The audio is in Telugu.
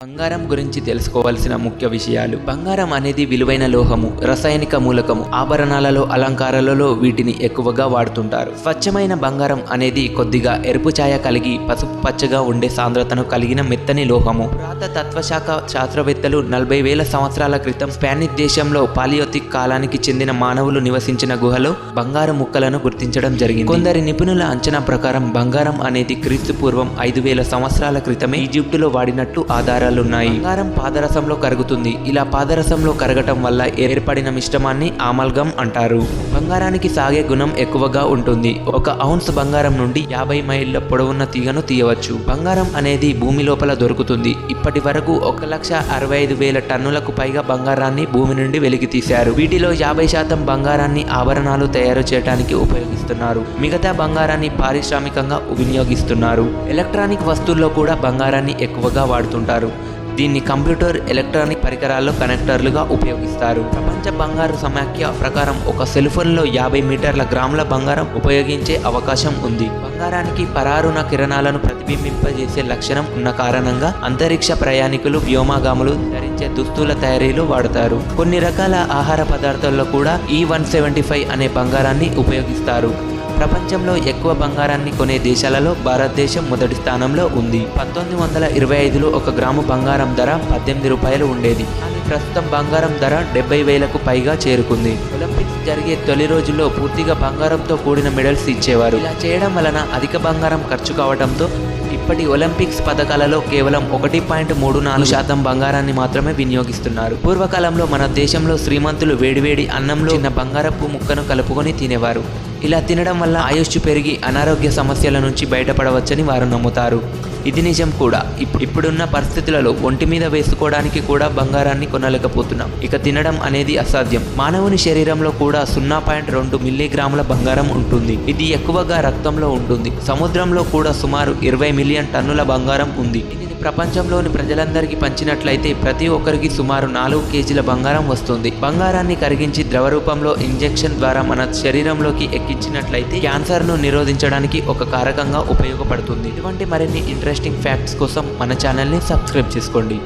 బంగారం గురించి తెలుసుకోవాల్సిన ముఖ్య విషయాలు. బంగారం అనేది విలువైన లోహము, రసాయనిక మూలకము. ఆభరణాలలో, అలంకారాలలో వీటిని ఎక్కువగా వాడుతుంటారు. స్వచ్ఛమైన బంగారం అనేది కొద్దిగా ఎరుపు ఛాయ కలిగి పసుపు పచ్చగా ఉండే సాంద్రతను కలిగిన మెత్తని లోహము. పురాతత్వశాఖ శాస్త్రవేత్తలు 40,000 సంవత్సరాల క్రితం స్పానిష్ దేశంలో పాలియోతిక్ కాలానికి చెందిన మానవులు నివసించిన గుహలో బంగారు ముక్కలను గుర్తించడం జరిగింది. కొందరి నిపుణుల అంచనా ప్రకారం బంగారం అనేది క్రీస్తు పూర్వం 5,000 సంవత్సరాల క్రితమే ఈజిప్టులో వాడినట్లు ఆధారాలు ఉన్నాయి. బంగారం పాదరసంలో కరుగుతుంది. ఇలా పాదరసంలో కరగటం వల్ల ఏర్పడిన మిశ్రమాన్ని ఆమల్గం అంటారు. బంగారానికి సాగే గుణం ఎక్కువగా ఉంటుంది. 1 ఔన్స్ బంగారం నుండి 50 మైళ్ళ పొడవున్న తీగను తీయవచ్చు. బంగారం అనేది భూమి లోపల దొరుకుతుంది. ఇప్పటి వరకు 1,65,000 టన్నులకు పైగా బంగారాన్ని భూమి నుండి వెలికి తీశారు. వీటిలో 50% బంగారాన్ని ఆభరణాలు తయారు చేయడానికి ఉపయోగిస్తున్నారు. మిగతా బంగారాన్ని పారిశ్రామికంగా వినియోగిస్తున్నారు. ఎలక్ట్రానిక్ వస్తువుల్లో కూడా బంగారాన్ని ఎక్కువగా వాడుతుంటారు. దీన్ని కంప్యూటర్, ఎలక్ట్రానిక్ పరికరాల్లో కనెక్టర్లుగా ఉపయోగిస్తారు. ప్రపంచ బంగారు సమాఖ్య ప్రకారం ఒక సెల్ ఫోన్లో 50 మీటర్ల గ్రాముల బంగారం ఉపయోగించే అవకాశం ఉంది. బంగారానికి పరారుణ కిరణాలను ప్రతిబింబింపజేసే లక్షణం ఉన్న కారణంగా అంతరిక్ష ప్రయాణికులు, వ్యోమగాములు ధరించే దుస్తుల తయారీలో వాడతారు. కొన్ని రకాల ఆహార పదార్థాల్లో కూడా E175 అనే బంగారాన్ని ఉపయోగిస్తారు. ప్రపంచంలో ఎక్కువ బంగారాన్ని కొనే దేశాలలో భారతదేశం మొదటి స్థానంలో ఉంది. 1925లో 1 గ్రాము బంగారం ధర 18 రూపాయలు ఉండేది. కానీ ప్రస్తుతం బంగారం ధర 70,000కు పైగా చేరుకుంది. ఒలింపిక్స్ జరిగే తొలి రోజుల్లో పూర్తిగా బంగారంతో కూడిన మెడల్స్ ఇచ్చేవారు. ఇలా చేయడం వలన అధిక బంగారం ఖర్చు కావడంతో ఇప్పటి ఒలింపిక్స్ పథకాలలో కేవలం 1.34% బంగారాన్ని మాత్రమే వినియోగిస్తున్నారు. పూర్వకాలంలో మన దేశంలో శ్రీమంతులు వేడివేడి అన్నంలో చిన్న బంగారపు ముక్కను కలుపుకొని తినేవారు. ఇలా తినడం వల్ల ఆయుష్ పెరిగి అనారోగ్య సమస్యల నుంచి బయటపడవచ్చని వారు నమ్ముతారు. ఇది నిజం కూడా. ఇప్పుడున్న పరిస్థితులలో ఒంటి మీద వేసుకోవడానికి కూడా బంగారాన్ని కొనలేకపోతున్నాం. ఇక తినడం అనేది అసాధ్యం. మానవుని శరీరంలో కూడా 0.2 మిల్లీగ్రాముల బంగారం ఉంటుంది. ఇది ఎక్కువగా రక్తంలో ఉంటుంది. సముద్రంలో కూడా సుమారు 20 మిలియన్ టన్నుల బంగారం ఉంది. ప్రపంచంలోని ప్రజలందరికీ పంచినట్లయితే ప్రతి ఒక్కరికి సుమారు 4 కేజీల బంగారం వస్తుంది. బంగారాన్ని కరిగించి ద్రవ రూపంలో ఇంజెక్షన్ ద్వారా మన శరీరంలోకి ఎక్కించినట్లయితే క్యాన్సర్ను నిరోధించడానికి ఒక కారకంగా ఉపయోగపడుతుంది. ఇటువంటి మరిన్ని ఇంట్రెస్టింగ్ ఫ్యాక్ట్స్ కోసం మన ఛానల్ని సబ్స్క్రైబ్ చేసుకోండి.